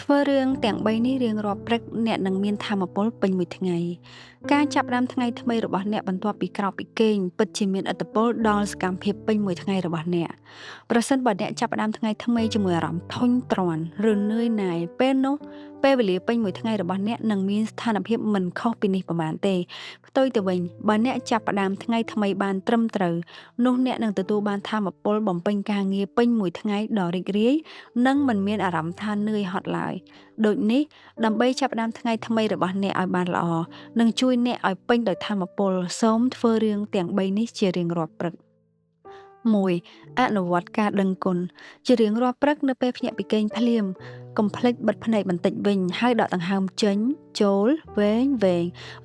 ធ្វើរឿងទាំង3នេះរៀងរាល់ព្រឹកអ្នកនឹងមានថាមពលពេញមួយថ្ងៃការចាប់ផ្ដើមថ្ងៃថ្មីរបស់អ្នកបន្ទាប់ពីក្រោកពីគេងពិតជាមានឥទ្ធិពលដល់សកម្មភាពពេញមួយថ្ងៃរបស់អ្នកប្រសិនបើអ្នកចាប់ផ្ដើមថ្ងៃថ្មីជាមួយអារម្មណ៍ធុញទ្រាន់ឬនឿយណាយពេលនោះពេលវេលាពេញមួយថ្ងៃរបស់អ្នកនឹងមានស្ថានភាពមិនខុសពីនេះប្រហែលទេផ្ទុយទៅវិញបើអ្នកចាប់ផ្ដើមថ្ងៃថ្មីបានត្រឹមត្រូវនោះអ្នកនឹងទទួលបានថាមពលបំពេញការងារពេញមួយថ្ងៃដ៏រីករាយនិងមិនមានអារម្មណ៍ថានឿយហត់ឡើយដូចនេះដើម្បីចាប់ផ្ដើមថ្ងៃថ្មីរបស់អ្នកឲ្យបានល្អនិងជួយអ្នកឲ្យពេញដោយថាមពលសូមធ្វើរឿងទាំង3នេះជារៀងរាល់ព្រឹក1. អនុវត្តការដឹងគុណជារៀងរាល់ព្រឹកនៅពេលភ្ញាក់ពីគេងភ្លាមកុំភ្លេចបិទភ្នែកបន្តិចវិញហើយដកដង្ហើមចេញចូលវែង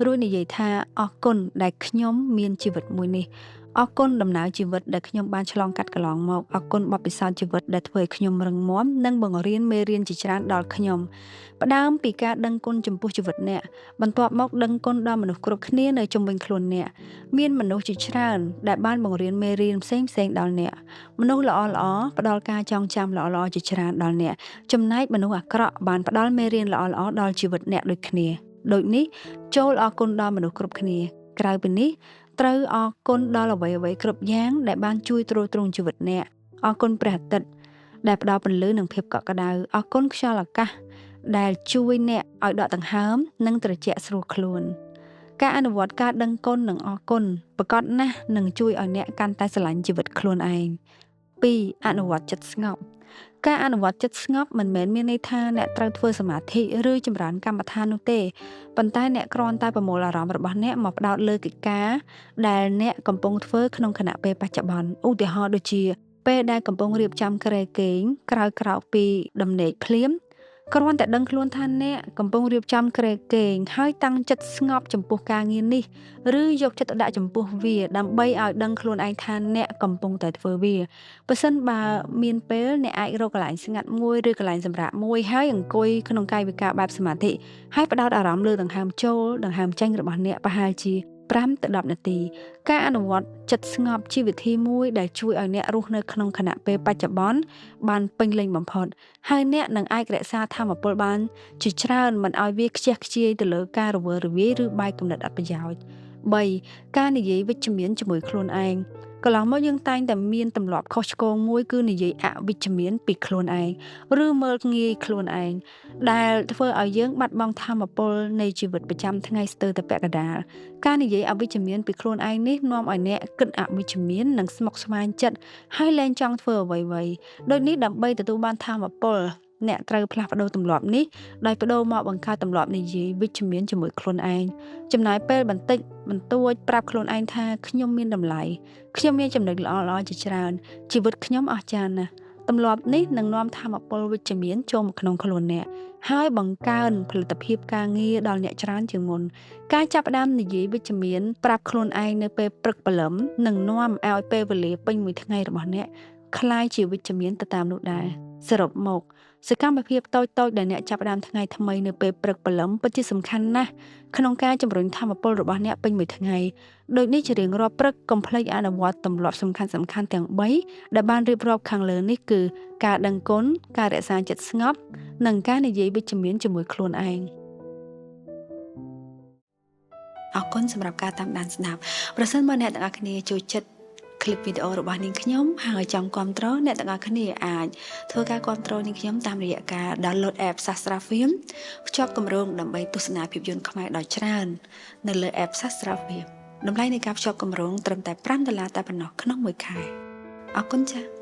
រួចនិយាយថាអរគុណដែលខ្ញុំមានជីវិតមួយនេះអរគុណដំណើរជីវិតដែលខ្ញុំបានឆ្លងកាត់កន្លងមកអរគុណបទពិសោធន៍ជីវិតដែលធ្វើឲ្យខ្ញុំរឹងមាំនិងបង្រៀនមេរៀនជាច្រើនដល់ខ្ញុំផ្ដើមពីការដឹងគុណចំពោះជីវិតអ្នកបន្ទាប់មកដឹងគុណដល់មនុស្សគ្រប់គ្នានៅជុំវិញខ្លួនអ្នកមានមនុស្សជាច្រើនដែលបានបង្រៀនមេរៀនផ្សេងដល់អ្នកមនុស្សល្អផ្ដល់ការចងចាំល្អជាច្រើនដល់អ្នកចំណែកមនុស្សអាក្រក់បានផ្ដល់មេរៀនល្អដល់ជីវិតអ្នកដូចគ្នាដូចនេះចូលអរគុណដល់មនុស្សគ្រប់គ្នាក្រៅពីនេះត្រូវអរគុណដល់អ្វីៗគ្រប់យ៉ាងដែលបានជួយទ្រទ្រង់ជីវិតអ្នកអរគុណព្រះអាទិត្យដែលផ្ដល់ពន្លឺនិងភាពកក់ក្ដៅអរគុណខ្យល់អាកាសដែលជួយអ្នកឲ្យដកដង្ហើមនិងត្រជាក់ស្រួលខ្លួនការអនុវត្តការដឹងគុណនិងអរគុណប្រកបណាស់នឹងជួយឲ្យអ្នកកាន់តែស្រឡាញ់ជីវិតខ្លួនឯង 2. អនុវត្តចិត្តស្ងប់ការអនុវត្តចិត្តស្ងប់មិនមែនមានន័យថាអ្នកត្រូវធ្វើសមាធិឬចម្រើនកម្មដ្ឋាននោះទេប៉ុន្តែអ្នកគ្រាន់តែប្រមូលអារម្មណ៍របស់អ្នកមកផ្ដោតលើកិច្ចការដែលអ្នកកំពុងធ្វើក្នុងខណៈពេលបច្ចុប្បន្នឧទាហរណ៍ដូចជាពេលដែលកំពុងរៀបចំគ្រែគេងក្រោយពីដំណេកភ្លាមគ្រាន់តែដឹងខ្លួនថាអ្នកកំពុងរៀបចំគ្រែគេងហើយតាំងចិត្តស្ងប់ចំពោះការងារនេះឬយកចិត្តទុកដាក់ចំពោះវាដើម្បីឲ្យដឹងខ្លួនឯងថាអ្នកកំពុងតែធ្វើវាបើសិនបើមានពេលអ្នកអាចរកកន្លែងស្ងាត់មួយឬកន្លែងសម្រាកមួយហើយអង្គុយក្នុងកាយវិការបែបសមាធិហើយផ្ដោតអារម្មណ៍លើដង្ហើមចូលដង្ហើមចេញរបស់អ្នកប្រហែលជា5 ទៅ 10 នាទីការអនុវត្តចិត្តស្ងប់ជាវិធីមួយដែលជួយឲ្យអ្នករស់នៅក្នុងខណៈពេលបច្ចុប្បន្នបានពេញលេញបំផុតហើយអ្នកនឹងអាចរក្សាថាមពលបានជាច្រើនមិនឲ្យវាខ្ជះខ្ជាយទៅលើការរវើរវាយឬបែកគំនិតអត់ប្រយោជន៍ 3. ការនិយាយវិជ្ជមានជាមួយខ្លួនឯងកន្លងមកយើងតែងតែមានទម្លាប់ខុសឆ្គងមួយគឺនិយាយអវិជ្ជមានពីខ្លួនឯងឬមើលងាយខ្លួនឯងដែលធ្វើឲ្យយើងបាត់បង់ថាមពលនៃជីវិតប្រចាំថ្ងៃស្ទើរតែពាក់កណ្ដាលការនិយាយអវិជ្ជមានពីខ្លួនឯងនេះនាំឲ្យអ្នកគិតអវិជ្ជមាននិងស្មុគស្មាញចិត្តហើយលែងចង់ធ្វើអ្វីៗដូចនេះដើម្បីទទួលបានថាមពលអ្នកត្រូវផ្លាស់ប្ដូរទម្លាប់នេះដោយបដូរមកបង្កើតទម្លាប់និយាយវិជ្ជមានជាមួយខ្លួនឯងចំណាយពេលបន្តិចបន្តួចប្រាប់ខ្លួនឯងថាខ្ញុំមានតម្លៃខ្ញុំមានចំណុចល្អជាច្រើនជីវិតខ្ញុំអស្ចារ្យណាស់ទម្លាប់នេះនឹងនាំថាមពលវិជ្ជមានចូលមកក្នុងខ្លួនអ្នកហើយបង្កើនផលិតភាពការងារដល់អ្នកច្រើនជាងមុនការចាប់ផ្ដើមនិយាយវិជ្ជមានប្រាប់ខ្លួនឯងនៅពេលព្រឹកព្រលឹមនឹងនាំឲ្យពេលវេលាពេញមួយថ្ងៃរបស់អ្នកคล้ายជាវិជ្ជមានទៅតាមនោះដែរសរុបមកសកម្មភាពតូចៗដែលអ្នកចាប់ផ្ដើមថ្ងៃថ្មីនៅពេលព្រឹកព្រលឹមពិតជាសំខាន់ណាស់ក្នុងការជំរុញថាមពលរបស់អ្នកពេញមួយថ្ងៃដូចនេះជារៀងរាល់ព្រឹកកុំភ្លេចអនុវត្តទម្លាប់សំខាន់ទាំង3ដែលបានរៀបរាប់ខាងលើនេះគឺការដឹងគុណការរក្សាចិត្តស្ងប់និងការនិយាយវិជ្ជមានជាមួយខ្លួនឯងអរគុណសម្រាប់ការតាមដានស្ដាប់ប្រសិនបើអ្នកទាំងអស់គ្នាចូលចិត្តคลิปវីដេអូរបស់នាងខ្ញុំហើយចង់គាំទ្រអ្នកទាំងអស់គ្នាអាចធ្វើការគាំទ្រនាងខ្ញុំតាមរយៈការ download app Sastra Film ភ្ជាប់គម្រោងដើម្បីទស្សនាភាពយន្តខ្មែរដ៏ច្រើននៅលើ app Sastra Film តម្លៃនៃការភ្ជាប់គម្រោងត្រឹមតែ$5តែប៉ុណ្ណោះក្នុងមួយខែអរគុណចា៎